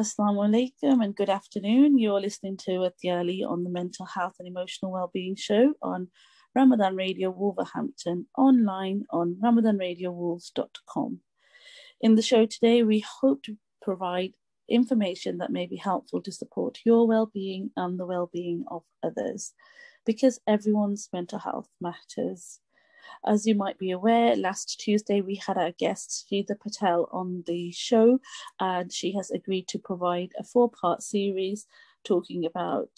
Assalamu alaikum and good afternoon. You're listening to Atiyah on the Mental Health and Emotional Wellbeing Show on Ramadan Radio Wolverhampton, online on ramadanradiowolves.com. In the show today, we hope to provide information that may be helpful to support your well-being and the well-being of others, because everyone's mental health matters. As you might be aware, last Tuesday we had our guest Sajeda Patel on the show, and she has agreed to provide a 4-part series talking about,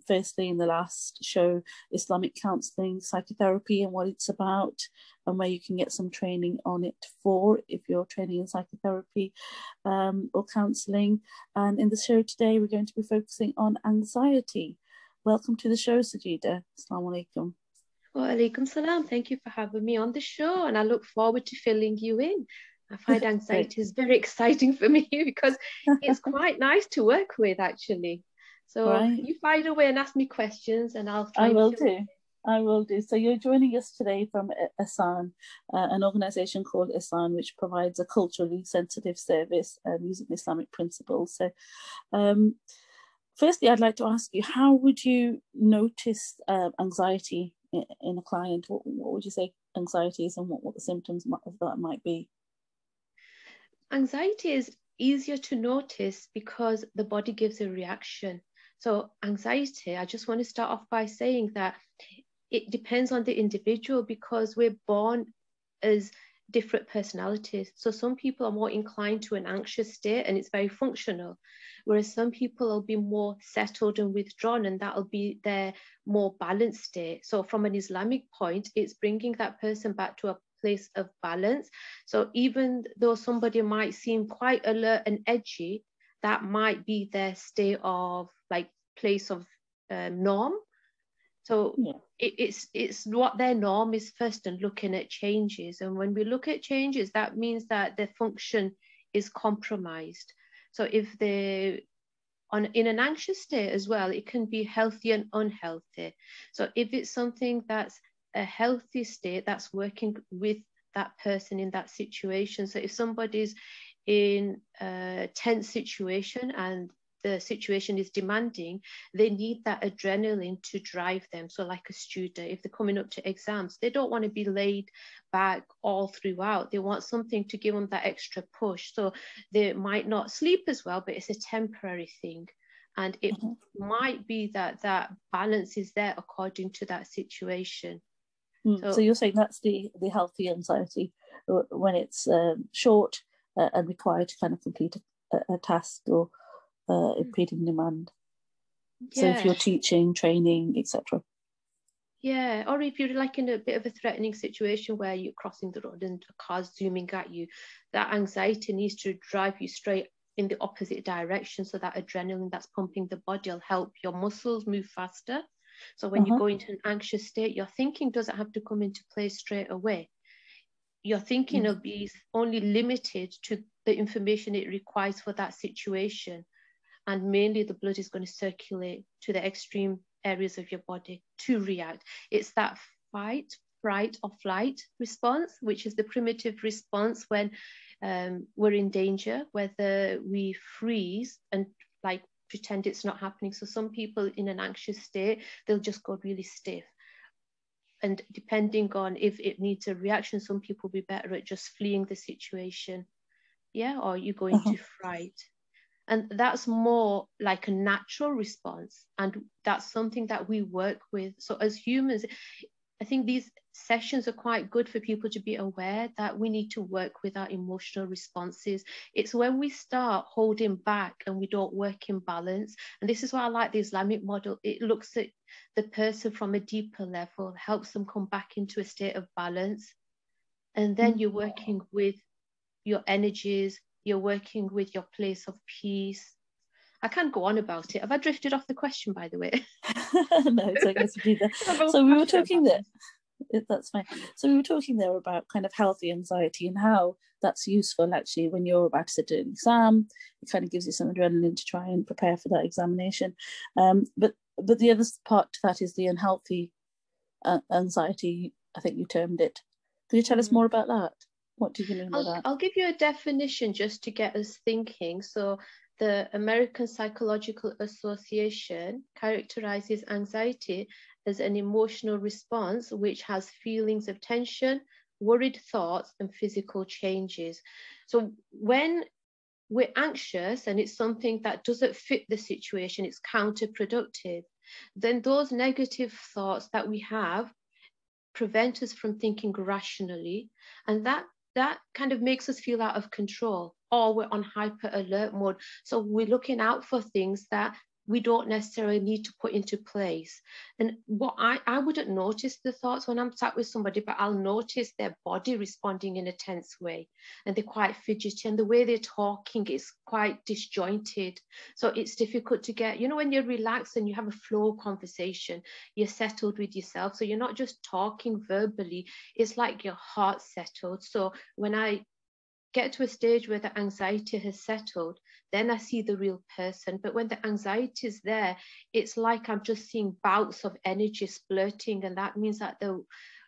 firstly in the last show, Islamic counselling, psychotherapy and what it's about, and where you can get some training on it if you're training in psychotherapy or counselling. And in the show today, we're going to be focusing on anxiety. Welcome to the show, Sajeda. Assalamu alaikum. Wa alaikum salam. Thank you for having me on the show, and I look forward to filling you in. I find anxiety is very exciting for me because it's quite nice to work with, actually. So you find a way and ask me questions, and I'll try. I will do. So you're joining us today from Ihsan, an organisation called Ihsan, which provides a culturally sensitive service using Islamic principles. So firstly, I'd like to ask you, how would you notice anxiety in a client? What would you say anxiety is, and what the symptoms of that might be? Anxiety is easier to notice because the body gives a reaction. So anxiety, I just want to start off by saying that it depends on the individual, because we're born as different personalities. So some people are more inclined to an anxious state and it's very functional, whereas some people will be more settled and withdrawn, and that'll be their more balanced state. So from an Islamic point, it's bringing that person back to a place of balance. So even though somebody might seem quite alert and edgy, that might be their state of place of norm. So it's what their norm is first, and looking at changes. And when we look at changes, that means that their function is compromised. So if they're in an anxious state as well, it can be healthy and unhealthy. So if it's something that's a healthy state, that's working with that person in that situation. So if somebody's in a tense situation and the situation is demanding, they need that adrenaline to drive them. So like a student, if they're coming up to exams, they don't want to be laid back all throughout. They want something to give them that extra push. So they might not sleep as well, but it's a temporary thing. And it might be that that balance is there according to that situation. So you're saying that's the healthy anxiety, when it's short and required to kind of complete a task or impeding demand. So if you're teaching, training, etc. Yeah, or if you're like in a bit of a threatening situation where you're crossing the road and a car's zooming at you, that anxiety needs to drive you straight in the opposite direction. So that adrenaline that's pumping the body will help your muscles move faster. So when you go into an anxious state, your thinking doesn't have to come into play straight away. Your thinking will be only limited to the information it requires for that situation. And mainly the blood is going to circulate to the extreme areas of your body to react. It's that fight, fright, or flight response, which is the primitive response when we're in danger, whether we freeze and pretend it's not happening. So some people in an anxious state, they'll just go really stiff. And depending on if it needs a reaction, some people will be better at just fleeing the situation. Or you go into fright. And that's more like a natural response. And that's something that we work with. So as humans, I think these sessions are quite good for people to be aware that we need to work with our emotional responses. It's when we start holding back and we don't work in balance. And this is why I like the Islamic model. It looks at the person from a deeper level, helps them come back into a state of balance. And then you're working with your energies, you're working with your place of peace. I can't go on about it. Have I drifted off the question, by the way? No, it's okay to do that. So we were talking there. That's fine. So we were talking there about kind of healthy anxiety and how that's useful actually when you're about to sit an exam. It kind of gives you some adrenaline to try and prepare for that examination. But the other part to that is the unhealthy anxiety, I think you termed it. Could you tell us more about that? What do you mean by that? I'll give you a definition just to get us thinking. So the American Psychological Association characterizes anxiety as an emotional response which has feelings of tension, worried thoughts, and physical changes. So when we're anxious and it's something that doesn't fit the situation, it's counterproductive, then those negative thoughts that we have prevent us from thinking rationally, and that kind of makes us feel out of control, or we're on hyper alert mode. So we're looking out for things that we don't necessarily need to put into place. And what I wouldn't notice the thoughts when I'm sat with somebody, but I'll notice their body responding in a tense way, and they're quite fidgety, and the way they're talking is quite disjointed. So it's difficult to get, you know, when you're relaxed and you have a flow conversation, you're settled with yourself. So you're not just talking verbally, it's like your heart's settled. So when I get to a stage where the anxiety has settled, then I see the real person. But when the anxiety is there, it's like I'm just seeing bouts of energy splurting, and that means that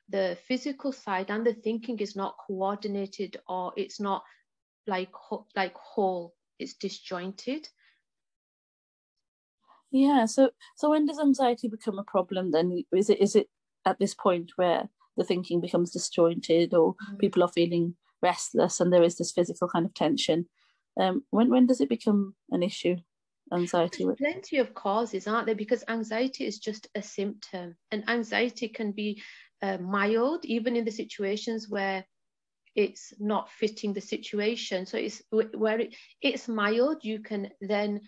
the physical side and the thinking is not coordinated, or it's not like whole, it's disjointed. Yeah, so when does anxiety become a problem then? Is it at this point where the thinking becomes disjointed, or people are feeling restless and there is this physical kind of tension? When does it become an issue, anxiety? There's plenty of causes, aren't there? Because anxiety is just a symptom, and anxiety can be mild, even in the situations where it's not fitting the situation. So it's where it's mild, you can then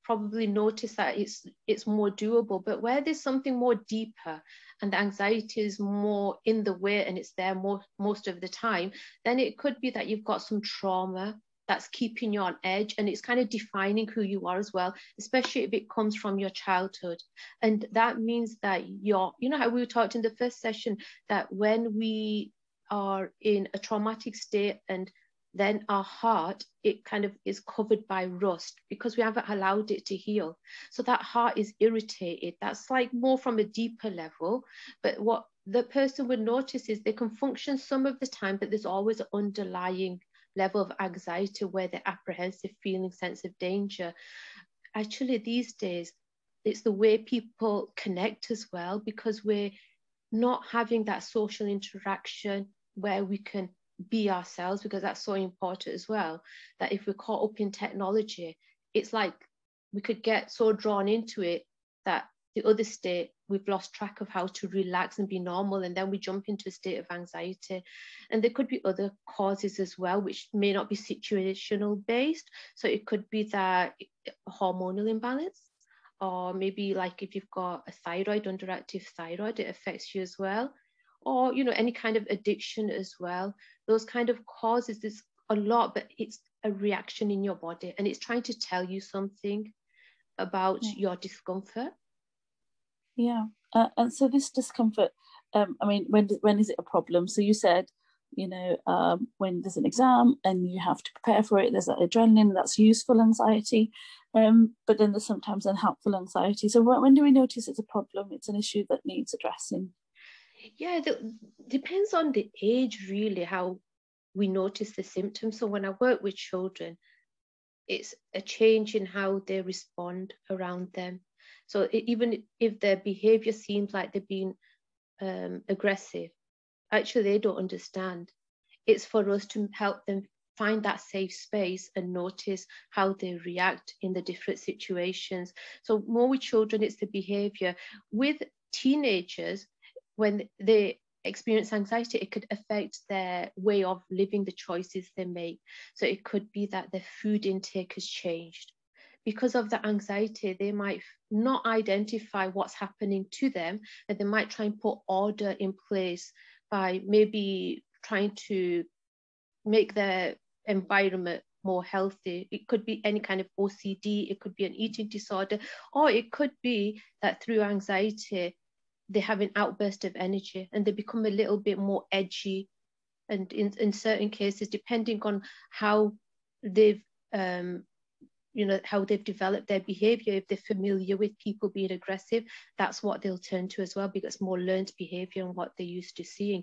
probably notice that it's more doable. But where there's something more deeper and the anxiety is more in the way and it's there most of the time, then it could be that you've got some trauma that's keeping you on edge, and it's kind of defining who you are as well, especially if it comes from your childhood. And that means that you know how we talked in the first session, that when we are in a traumatic state, and then our heart, it kind of is covered by rust because we haven't allowed it to heal. So that heart is irritated. That's like more from a deeper level. But what the person would notice is they can function some of the time, but there's always an underlying level of anxiety where they're apprehensive, feeling sense of danger. Actually, these days, it's the way people connect as well, because we're not having that social interaction where we can be ourselves, because that's so important as well, that if we're caught up in technology, it's like we could get so drawn into it that the other state, we've lost track of how to relax and be normal, and then we jump into a state of anxiety. And there could be other causes as well, which may not be situational based. So it could be that hormonal imbalance, or maybe like if you've got a thyroid, underactive thyroid, it affects you as well. Or, you know, any kind of addiction as well. Those kind of causes, there's a lot, but it's a reaction in your body, and it's trying to tell you something about your discomfort. Yeah. And so this discomfort, I mean, when is it a problem? So you said, you know, when there's an exam and you have to prepare for it, there's that adrenaline, that's useful anxiety. But then there's sometimes unhelpful anxiety. So when do we notice it's a problem? It's an issue that needs addressing. Yeah, depends on the age, really, how we notice the symptoms. So when I work with children, it's a change in how they respond around them. So even if their behavior seems like they're being aggressive, actually they don't understand. It's for us to help them find that safe space and notice how they react in the different situations. So more with children, it's the behavior. With teenagers, when they experience anxiety, it could affect their way of living, the choices they make. So it could be that their food intake has changed. Because of the anxiety, they might not identify what's happening to them, and they might try and put order in place by maybe trying to make their environment more healthy. It could be any kind of OCD, it could be an eating disorder, or it could be that through anxiety, they have an outburst of energy and they become a little bit more edgy. And in certain cases, depending on how they've, you know, how they've developed their behavior, if they're familiar with people being aggressive, that's what they'll turn to as well, because it's more learned behavior and what they're used to seeing.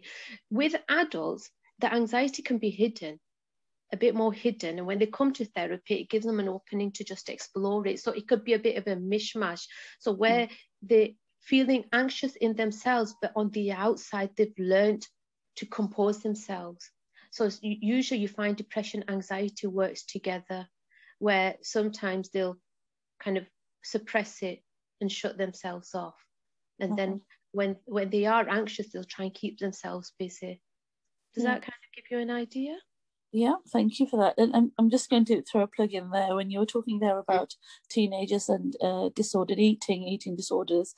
With adults, the anxiety can be hidden, a bit more hidden. And when they come to therapy, it gives them an opening to just explore it. So it could be a bit of a mishmash. So where they're feeling anxious in themselves, but on the outside, they've learned to compose themselves. So usually you find depression, anxiety works together, where sometimes they'll kind of suppress it and shut themselves off. And then when they are anxious, they'll try and keep themselves busy. Does that kind of give you an idea? Yeah, thank you for that. And I'm just going to throw a plug in there. When you were talking there about teenagers and disordered eating disorders,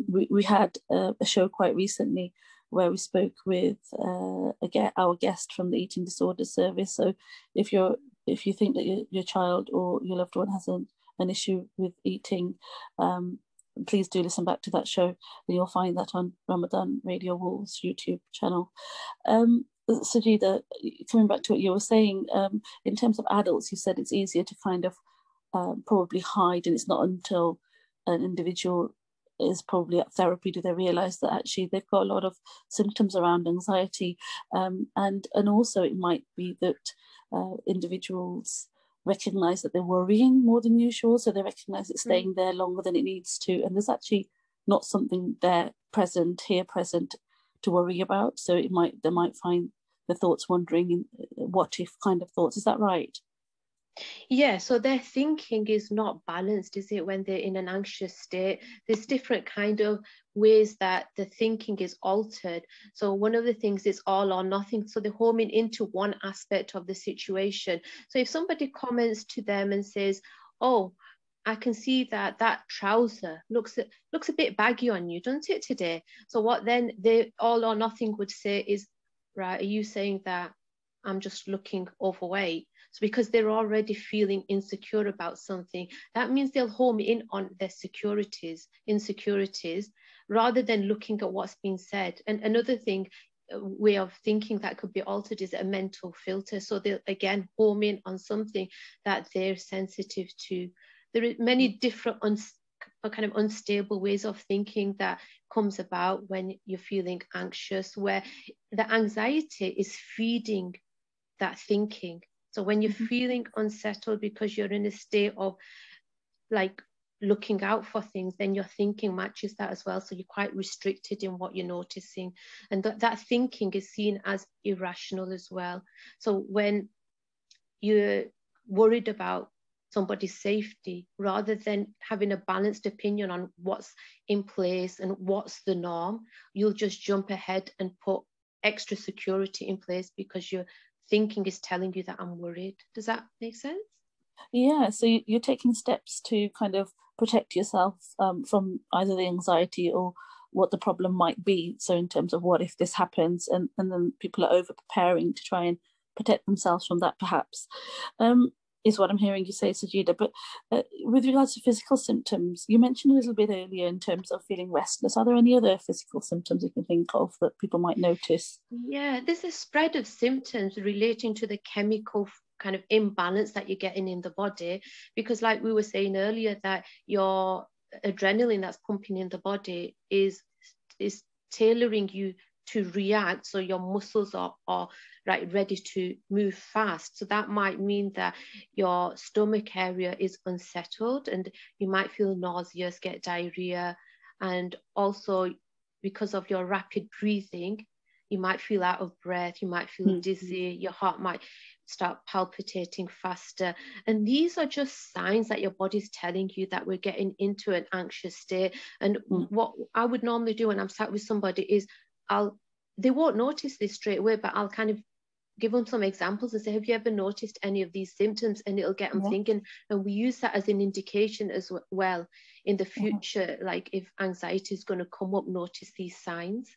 we had a show quite recently where we spoke with our guest from the Eating Disorder Service. So if you think that your child or your loved one has an issue with eating, please do listen back to that show, and you'll find that on Ramadan Radio Wolves YouTube channel. Sajeda, coming back to what you were saying, in terms of adults, you said it's easier to kind of probably hide, and it's not until an individual is probably at therapy do they realise that actually they've got a lot of symptoms around anxiety, and also it might be that individuals recognise that they're worrying more than usual, so they recognise it's staying there longer than it needs to, and there's actually not something there present to worry about. So they might find the thoughts wandering in what if kind of thoughts. Is that right? Yeah, so their thinking is not balanced, is it, when they're in an anxious state? There's different kind of ways that the thinking is altered. So one of the things is all or nothing. So they're homing into one aspect of the situation. So if somebody comments to them and says, oh, I can see that trouser looks a bit baggy on you, doesn't it, today? So what then they all or nothing would say is, right, are you saying that I'm just looking overweight? So because they're already feeling insecure about something, that means they'll home in on their insecurities, rather than looking at what's being said. And another way of thinking that could be altered is a mental filter. So they'll again home in on something that they're sensitive to. There are many different kind of unstable ways of thinking that comes about when you're feeling anxious, where the anxiety is feeding that thinking. So when you're feeling unsettled because you're in a state of like looking out for things, then your thinking matches that as well. So you're quite restricted in what you're noticing. And that thinking is seen as irrational as well. So when you're worried about somebody's safety, rather than having a balanced opinion on what's in place and what's the norm, you'll just jump ahead and put extra security in place because you're thinking is telling you that I'm worried. Does that make sense? Yeah, so you're taking steps to kind of protect yourself from either the anxiety or what the problem might be. So in terms of what if this happens, and then people are over preparing to try and protect themselves from that, perhaps, is what I'm hearing you say, Sajeda. But with regards to physical symptoms, you mentioned a little bit earlier in terms of feeling restless. Are there any other physical symptoms you can think of that people might notice? Yeah, there's a spread of symptoms relating to the chemical kind of imbalance that you're getting in the body, because like we were saying earlier, that your adrenaline that's pumping in the body is tailoring you to react, so your muscles are right ready to move fast. So that might mean that your stomach area is unsettled and you might feel nauseous, get diarrhea, and also because of your rapid breathing, you might feel out of breath, you might feel dizzy, your heart might start palpitating faster. And these are just signs that your body's telling you that we're getting into an anxious state. And what I would normally do when I'm sat with somebody is they won't notice this straight away, but I'll kind of give them some examples and say, have you ever noticed any of these symptoms? And it'll get them thinking. And we use that as an indication as well in the future, like if anxiety is going to come up, notice these signs.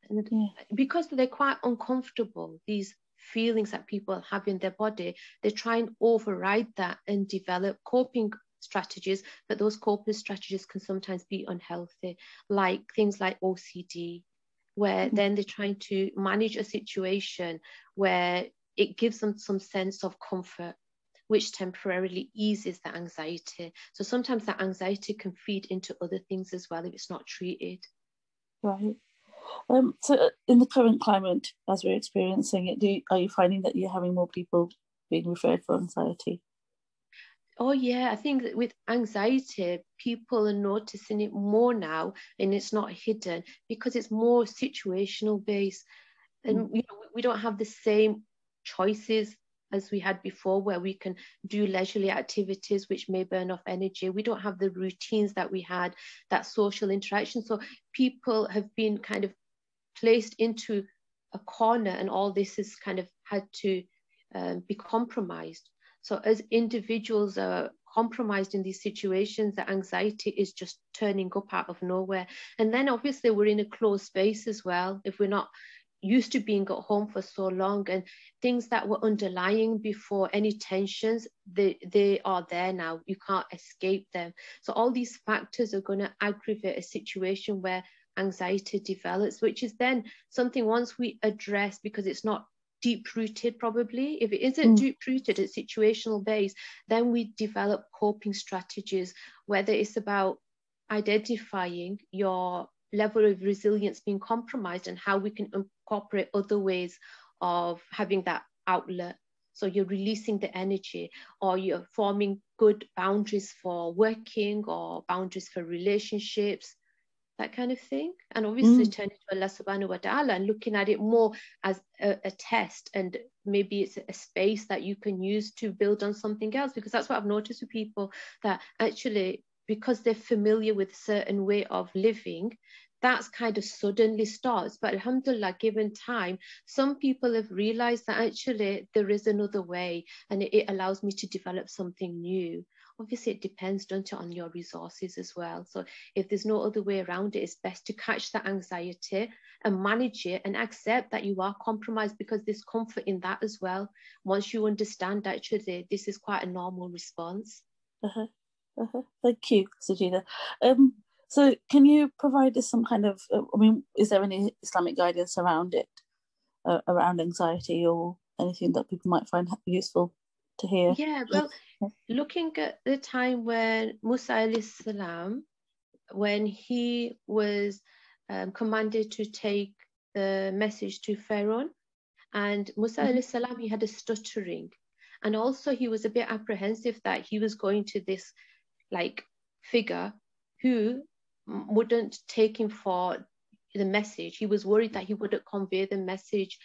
And because they're quite uncomfortable, these feelings that people have in their body, they try and override that and develop coping strategies, but those coping strategies can sometimes be unhealthy, like things like OCD, where then they're trying to manage a situation where it gives them some sense of comfort, which temporarily eases the anxiety. So sometimes that anxiety can feed into other things as well if it's not treated. Right. So in the current climate, as we're experiencing it, are you finding that you're having more people being referred for anxiety? Oh yeah, I think that with anxiety, people are noticing it more now, and it's not hidden because it's more situational based. And we don't have the same choices as we had before, where we can do leisurely activities which may burn off energy. We don't have the routines that we had, that social interaction. So people have been kind of placed into a corner, and all this has kind of had to be compromised. So as individuals are compromised in these situations, the anxiety is just turning up out of nowhere. And then obviously we're in a closed space as well. If we're not used to being at home for so long, and things that were underlying before, any tensions, they are there now. You can't escape them. So all these factors are going to aggravate a situation where anxiety develops, which is then something once we address, because it's not deep rooted, probably if it isn't deep rooted, it's situational based, then we develop coping strategies, whether it's about identifying your level of resilience being compromised and how we can incorporate other ways of having that outlet. So you're releasing the energy, or you're forming good boundaries for working, or boundaries for relationships, that kind of thing. And obviously turning to Allah subhanahu wa ta'ala and looking at it more as a test, and maybe it's a space that you can use to build on something else. Because that's what I've noticed with people, that actually, because they're familiar with a certain way of living, that's kind of suddenly starts. But alhamdulillah, given time, some people have realized that actually there is another way, and it allows me to develop something new. Obviously, it depends, don't it, on your resources as well. So if there's no other way around it, it's best to catch that anxiety and manage it, and accept that you are compromised, because there's comfort in that as well. Once you understand that actually this is quite a normal response. Thank you, Sajeda. So can you provide us some kind of, is there any Islamic guidance around it, around anxiety, or anything that people might find useful to hear? Yeah, well, looking at the time when Musa alayhi salam, when he was commanded to take the message to Pharaoh, and Musa alayhi salam, he had a stuttering, and also he was a bit apprehensive that he was going to this like figure who wouldn't take him for the message. He was worried that he wouldn't convey the message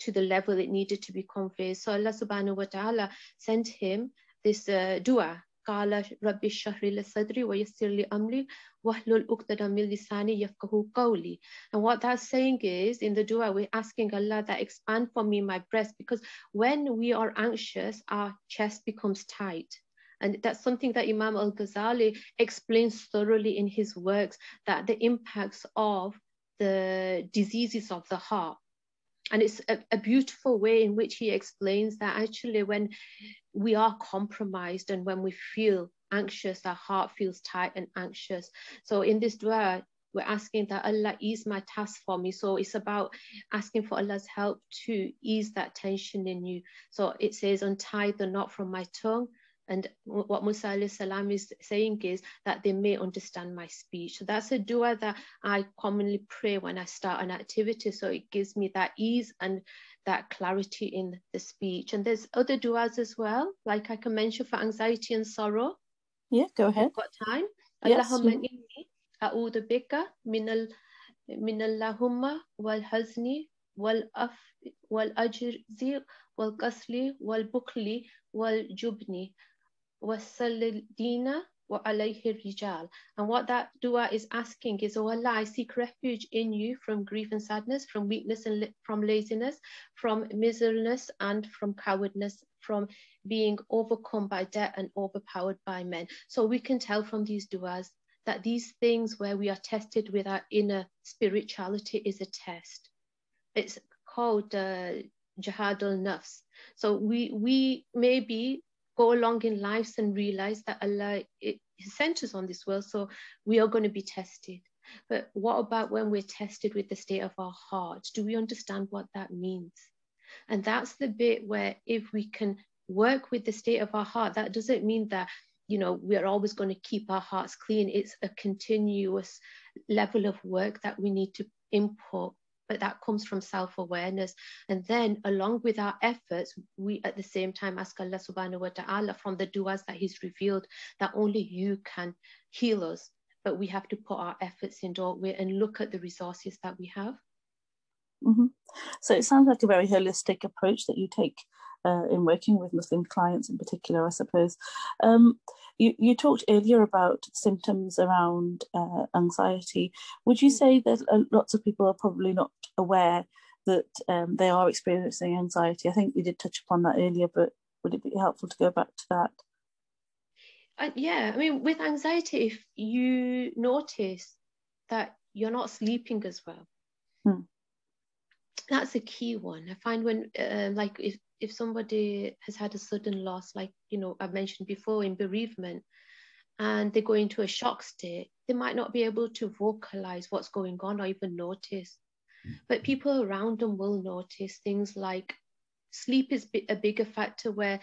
to the level it needed to be conveyed. So Allah subhanahu wa ta'ala sent him this dua. قال رب اشرح لي صدري ويسر لي أمري واحلل عقدة من لساني يفقهوا قولي. And what that's saying is, in the dua, we're asking Allah that expand for me my breast, because when we are anxious, our chest becomes tight. And that's something that Imam al-Ghazali explains thoroughly in his works, that the impacts of the diseases of the heart. And it's a beautiful way in which he explains that actually when we are compromised and when we feel anxious, our heart feels tight and anxious. So in this dua, we're asking that Allah ease my task for me. So it's about asking for Allah's help to ease that tension in you. So it says, untie the knot from my tongue. And what Musa alayhi salam is saying is that they may understand my speech. So that's a dua that I commonly pray when I start an activity. So it gives me that ease and that clarity in the speech. And there's other duas as well, like I can mention for anxiety and sorrow. Yeah, go ahead. I've got time. Yes. Allahumma inni a'udhu bika minallahumma wal hazni wal ajzi wal qasli wal bukhli wal jubni wasalidina wa alayhi rijal. And what that dua is asking is, oh Allah, I seek refuge in you from grief and sadness, from weakness and from laziness, from miserliness and from cowardness, from being overcome by debt and overpowered by men. So we can tell from these duas that these things where we are tested with our inner spirituality is a test. It's called jihad al-nafs. So we maybe go along in lives and realize that Allah sent us on this world, so we are going to be tested. But what about when we're tested with the state of our heart? Do we understand what that means? And that's the bit where if we can work with the state of our heart, that doesn't mean that, you know, we're always going to keep our hearts clean. It's a continuous level of work that we need to input, but that comes from self-awareness. And then along with our efforts, we at the same time ask Allah subhanahu wa ta'ala from the du'as that he's revealed that only you can heal us, but we have to put our efforts in, don't we, and look at the resources that we have. Mm-hmm. So it sounds like a very holistic approach that you take in working with Muslim clients in particular, I suppose. You talked earlier about symptoms around anxiety. Would you say that lots of people are probably not aware that they are experiencing anxiety? I think we did touch upon that earlier, but would it be helpful to go back to that? Yeah, I mean, with anxiety, if you notice that you're not sleeping as well, that's a key one. I find when, like, if somebody has had a sudden loss, like, you know, I've mentioned before in bereavement, and they go into a shock state, they might not be able to vocalize what's going on or even notice. But people around them will notice things like sleep is a bigger factor, where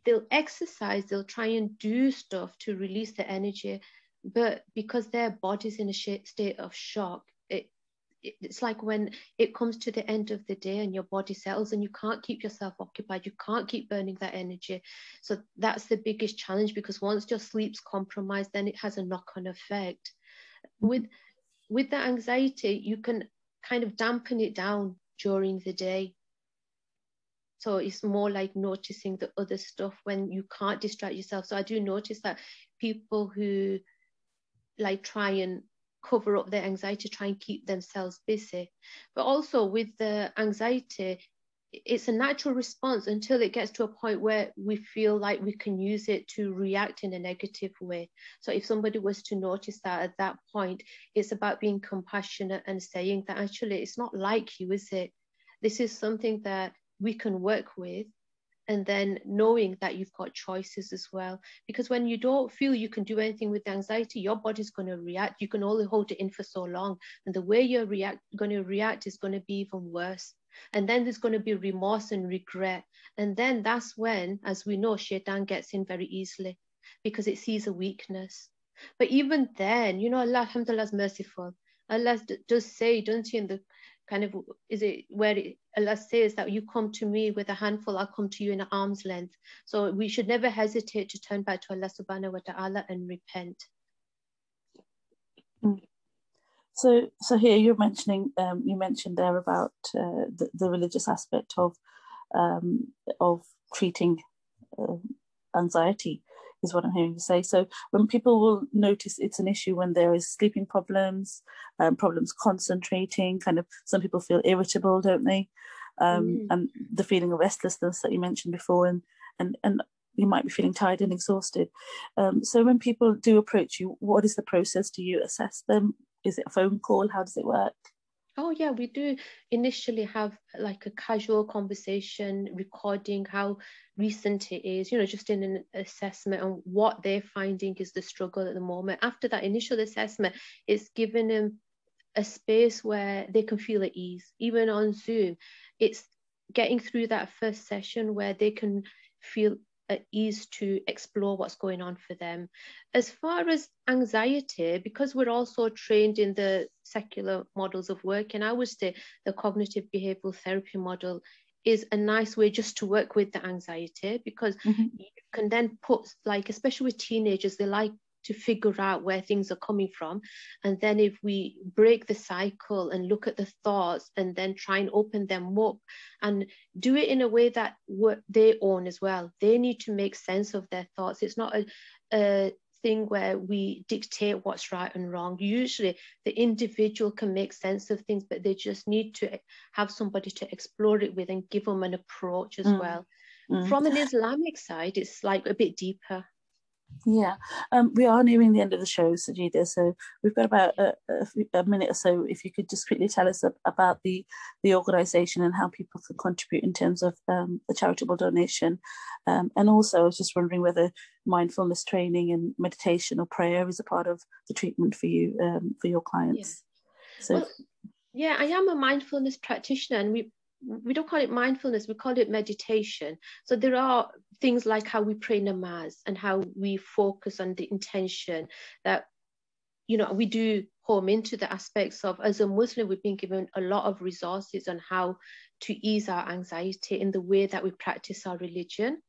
they'll exercise, they'll try and do stuff to release the energy, but because their body's in a state of shock, it's like when it comes to the end of the day and your body settles and you can't keep yourself occupied, you can't keep burning that energy. So that's the biggest challenge, because once your sleep's compromised, then it has a knock-on effect. With the anxiety, you can kind of dampen it down during the day. So it's more like noticing the other stuff when you can't distract yourself. So I do notice that people who like try and cover up their anxiety, try and keep themselves busy. But also with the anxiety, it's a natural response until it gets to a point where we feel like we can use it to react in a negative way. So if somebody was to notice that at that point, it's about being compassionate and saying that actually it's not like you, is it? This is something that we can work with. And then knowing that you've got choices as well. Because when you don't feel you can do anything with anxiety, your body's going to react. You can only hold it in for so long. And the way you're going to react is going to be even worse. And then there's going to be remorse and regret. And then that's when, as we know, Shaitan gets in very easily because it sees a weakness. But even then, you know, Allah, alhamdulillah, is merciful. Allah does say, don't he, in the kind of, is it where Allah says that you come to me with a handful, I'll come to you in an arm's length. So we should never hesitate to turn back to Allah subhanahu wa ta'ala and repent. So here you're mentioning, you mentioned there about the religious aspect of treating anxiety, is what I'm hearing you say. So when people will notice it's an issue when there is sleeping problems, problems concentrating, kind of some people feel irritable, don't they? And the feeling of restlessness that you mentioned before, and you might be feeling tired and exhausted. So when people do approach you, what is the process? Do you assess them? Is it a phone call? How does it work? Oh yeah, we do initially have like a casual conversation, recording how recent it is, you know, just in an assessment on what they're finding is the struggle at the moment. After that initial assessment, it's giving them a space where they can feel at ease. Even on Zoom, it's getting through that first session where they can feel at ease to explore what's going on for them. As far as anxiety, because we're also trained in the secular models of work, and I would say the cognitive behavioral therapy model is a nice way just to work with the anxiety, because you can then put, like, especially with teenagers, they like to figure out where things are coming from. And then if we break the cycle and look at the thoughts and then try and open them up and do it in a way that they own as well. They need to make sense of their thoughts. It's not a thing where we dictate what's right and wrong. Usually the individual can make sense of things, but they just need to have somebody to explore it with and give them an approach as well. From an Islamic side, it's like a bit deeper. Yeah, we are nearing the end of the show, Sajeda, so we've got about a minute or so. If you could just quickly tell us about the organisation and how people can contribute in terms of the charitable donation. And also, I was just wondering whether mindfulness training and meditation or prayer is a part of the treatment for you, for your clients. Yeah. So, well, yeah, I am a mindfulness practitioner, and we don't call it mindfulness, we call it meditation. So there are things like how we pray namaz and how we focus on the intention that we do home into the aspects of, as a Muslim, we've been given a lot of resources on how to ease our anxiety in the way that we practice our religion.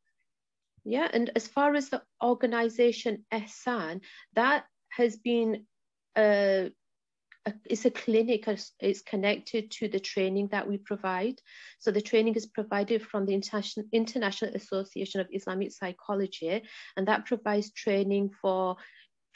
Yeah, and as far as the organization Ihsan, that has been it's a clinic. It's connected to the training that we provide. So the training is provided from the International Association of Islamic Psychology, and that provides training for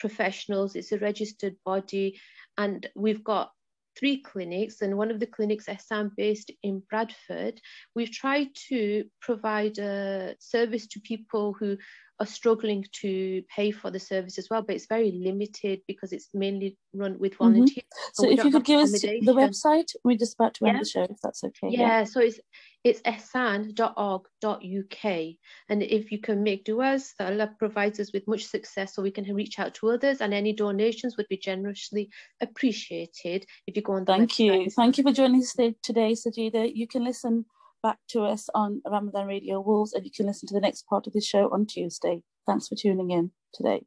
professionals. It's a registered body, and we've got 3 clinics, and one of the clinics, Ihsan, based in Bradford. We've tried to provide a service to people who are struggling to pay for the service as well, but it's very limited because it's mainly run with volunteers. So if you could give us the website, we're just about to end the show, if that's okay. Yeah, so it's ihsan.org.uk, and if you can make du'as, Allah provides us with much success so we can reach out to others, and any donations would be generously appreciated if you go on the website. Thank you for joining us today, Sajeda. You can listen back to us on Ramadan Radio Wolves, and you can listen to the next part of the show on Tuesday. Thanks for tuning in today.